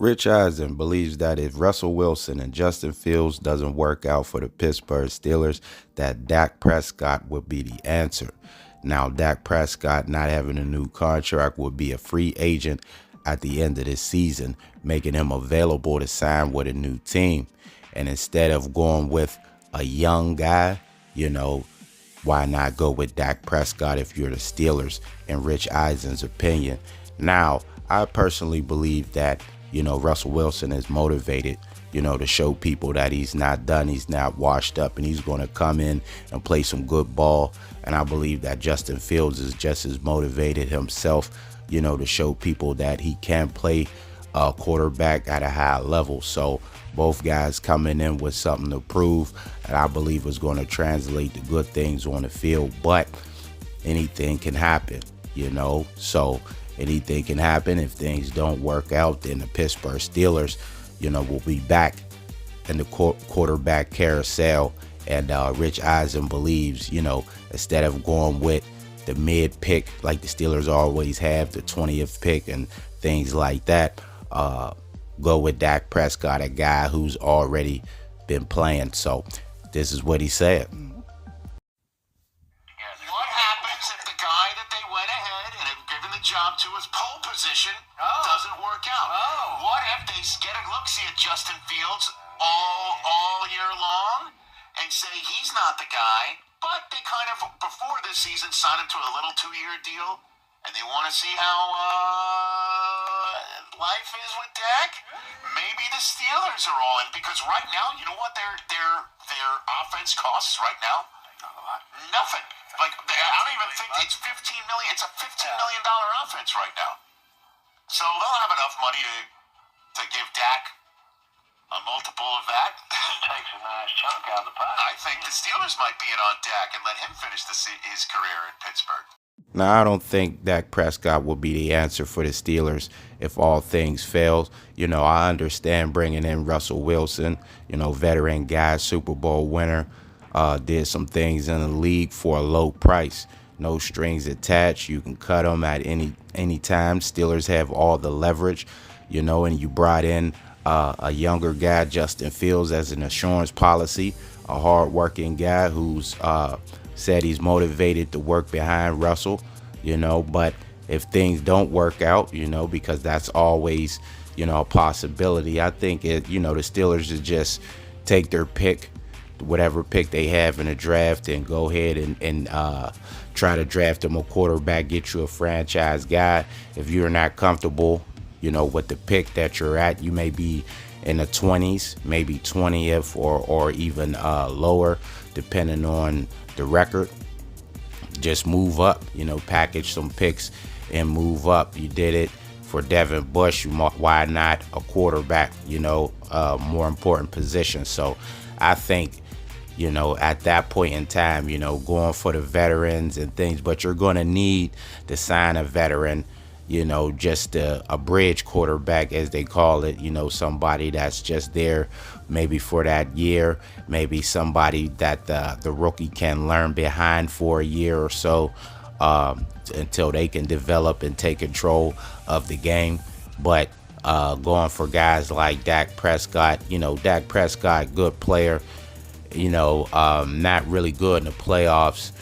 Rich Eisen believes that if Russell Wilson and Justin Fields doesn't work out for the Pittsburgh Steelers, that Dak Prescott would be the answer. Now, Dak Prescott not having a new contract would be a free agent at the end of this season, making him available to sign with a new team. And instead of going with a young guy, why not go with Dak Prescott if you're the Steelers, in Rich Eisen's opinion? Now, I personally believe that, Russell Wilson is motivated, to show people that he's not done, he's not washed up, and he's going to come in and play some good ball. And I believe that Justin Fields is just as motivated himself, to show people that he can play quarterback at a high level. So both guys coming in with something to prove, and I believe is going to translate to good things on the field. But anything can happen, so anything can happen. If things don't work out, then the Pittsburgh Steelers, will be back in the quarterback carousel. And Rich Eisen believes, instead of going with the mid pick like the Steelers always have, the 20th pick and things like that, go with Dak Prescott, a guy who's already been playing. So this is what he said. What happens if the guy that they went ahead and have given the job to his pole position doesn't work out? What if they get a look-see at Justin Fields all year long and say he's not the guy, but they kind of, before this season, signed him to a little 2-year deal, and they want to see how life is with Dak? Maybe the Steelers are all in, because right now, you know what their offense costs right now? Nothing. I don't even think it's $15 million. It's a $15 million offense right now. So they'll have enough money to give Dak a multiple of that. Takes a nice chunk out of the pie. I think the Steelers might be in on Dak and let him finish his career in Pittsburgh. Now, I don't think Dak Prescott will be the answer for the Steelers if all things fail. I understand bringing in Russell Wilson, veteran guy, Super Bowl winner, did some things in the league for a low price. No strings attached. You can cut them at any time. Steelers have all the leverage, and you brought in a younger guy, Justin Fields, as an assurance policy, a hard-working guy who's said he's motivated to work behind Russell, but if things don't work out, because that's always, a possibility, I think the Steelers should just take their pick, whatever pick they have in the draft, and go ahead and try to draft them a quarterback, get you a franchise guy. If you're not comfortable, with the pick that you're at, you may be in the 20s, maybe 20th or even lower, depending on the record. Just move up, package some picks and move up. You did it for Devin Bush. Why not a quarterback, more important position? So I think, at that point in time, going for the veterans and things, but you're going to need to sign a veteran, just a bridge quarterback, as they call it, somebody that's just there maybe for that year, maybe somebody that the rookie can learn behind for a year or so, until they can develop and take control of the game. But going for guys like Dak Prescott, Dak Prescott, good player, not really good in the playoffs,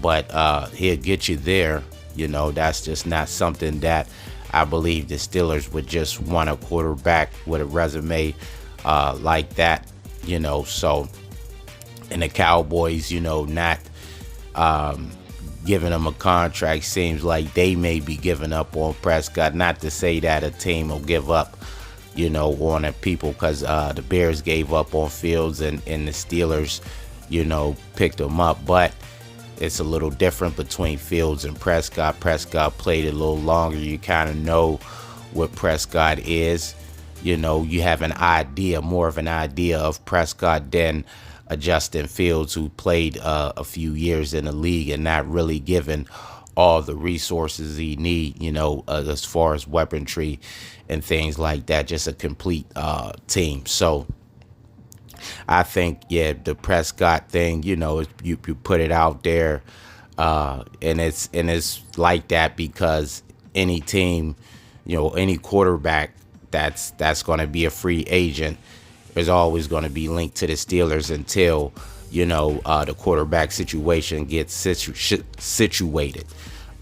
but he'll get you there. That's just not something that I believe the Steelers would just want a quarterback with a resume like that, so, and the Cowboys, not giving him a contract seems like they may be giving up on Prescott. Not to say that a team will give up, on the people, because the Bears gave up on Fields and the Steelers, picked him up, but it's a little different between Fields and Prescott. Prescott played a little longer. You kind of know what Prescott is. You have an idea, more of an idea of Prescott than a Justin Fields, who played a few years in the league and not really given all the resources he need, as far as weaponry and things like that. Just a complete team. So I think, the Prescott thing, you put it out there, and it's like that because any team, any quarterback that's going to be a free agent is always going to be linked to the Steelers until, the quarterback situation gets situated.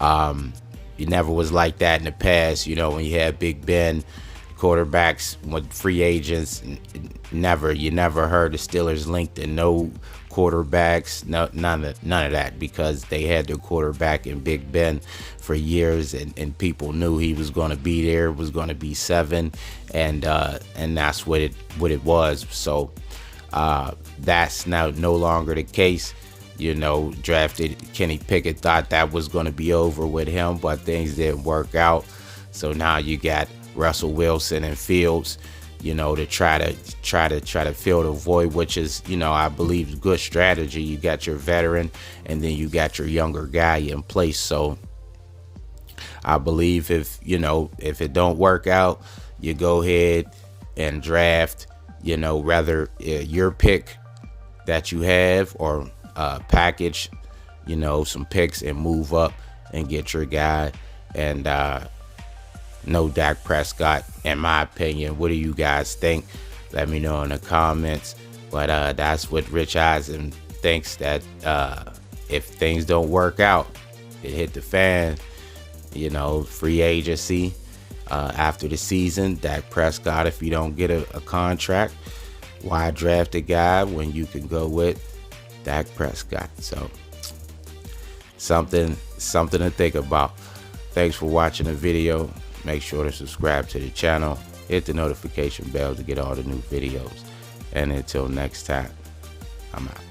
It never was like that in the past. When you had Big Ben, quarterbacks with free agents, you never heard the Steelers linked to no quarterbacks, none of that, because they had their quarterback in Big Ben for years, and people knew he was going to be there, was going to be 7, and that's what it was. So that's now no longer the case. Drafted Kenny Pickett, thought that was going to be over with him, but things didn't work out. So now you got Russell Wilson and Fields, to try to fill the void, which is, I believe, good strategy. You got your veteran, and then you got your younger guy in place. So I believe if it don't work out, you go ahead and draft, rather your pick that you have, or package, some picks, and move up and get your guy. And no Dak Prescott, in my opinion. What do you guys think? Let me know in the comments. But that's what Rich Eisen thinks, that if things don't work out, it hit the fan, free agency after the season. Dak Prescott, if you don't get a contract, why draft a guy when you can go with Dak Prescott? So something to think about. Thanks for watching the video. Make sure to subscribe to the channel, hit the notification bell to get all the new videos, and until next time, I'm out.